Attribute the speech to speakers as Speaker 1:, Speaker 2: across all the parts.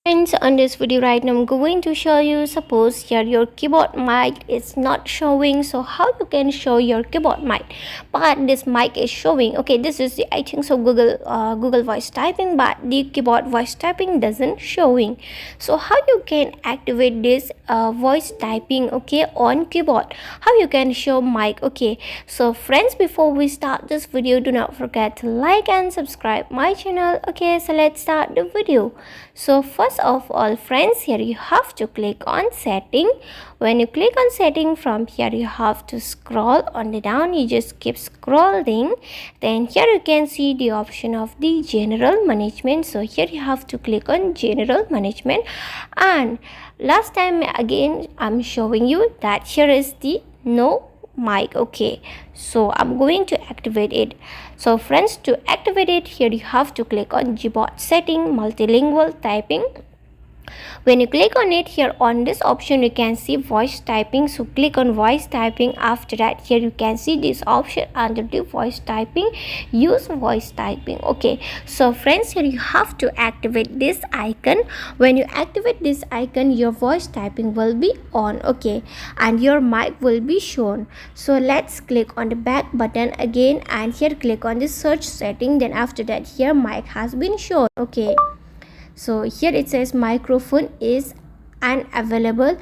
Speaker 1: Friends, on this video right now I'm going to show you, suppose here your keyboard mic is not showing, so how you can show your keyboard mic but this mic is showing. Okay, this is the I think so Google voice typing, but the keyboard voice typing doesn't showing. So how you can activate this voice typing, okay, on keyboard, how you can show mic. Okay, so friends, before we start this video, do not forget to like and subscribe my channel. Okay, so let's start the video. So first of all friends, here you have to click on setting. When you click on setting, from here you have to scroll on the down, you just keep scrolling. Then here you can see the option of the general management. So here you have to click on general management, and last time again I'm showing you that here is the no mic. Okay, so I'm going to activate it. So friends, to activate it, here you have to click on Gboard setting, multilingual typing. When you click on it, here on this option you can see voice typing, so click on voice typing. After that, here you can see this option under the voice typing, use voice typing. Okay, so friends, here you have to activate this icon. When you activate this icon, your voice typing will be on, okay, and your mic will be shown. So let's click on the back button again, and here click on the search setting. Then after that, here mic has been shown. Okay, so here it says microphone is unavailable,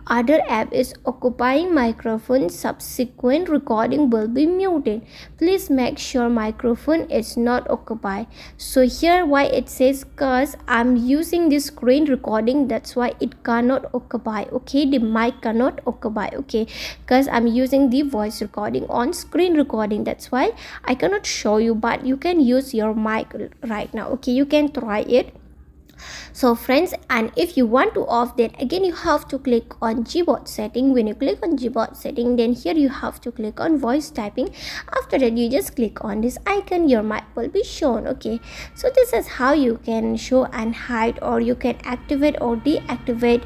Speaker 1: other app is occupying microphone, subsequent recording will be muted, please make sure microphone is not occupied. So here why it says, cause I'm using this screen recording, that's why it cannot occupy. Okay, the mic cannot occupy. Okay, because I'm using the voice recording on screen recording, that's why I cannot show you, but you can use your mic right now. Okay, you can try it. So friends, and if you want to off, then again you have to click on Gboard setting. When you click on Gboard setting, then here you have to click on voice typing. After that, you just click on this icon, your mic will be shown. Okay, so this is how you can show and hide, or you can activate or deactivate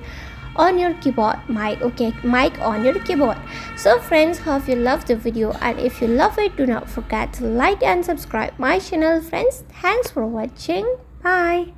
Speaker 1: on your keyboard mic. Okay, mic on your keyboard. So friends, hope you love the video, and if you love it, do not forget to like and subscribe my channel. Friends, thanks for watching. Bye.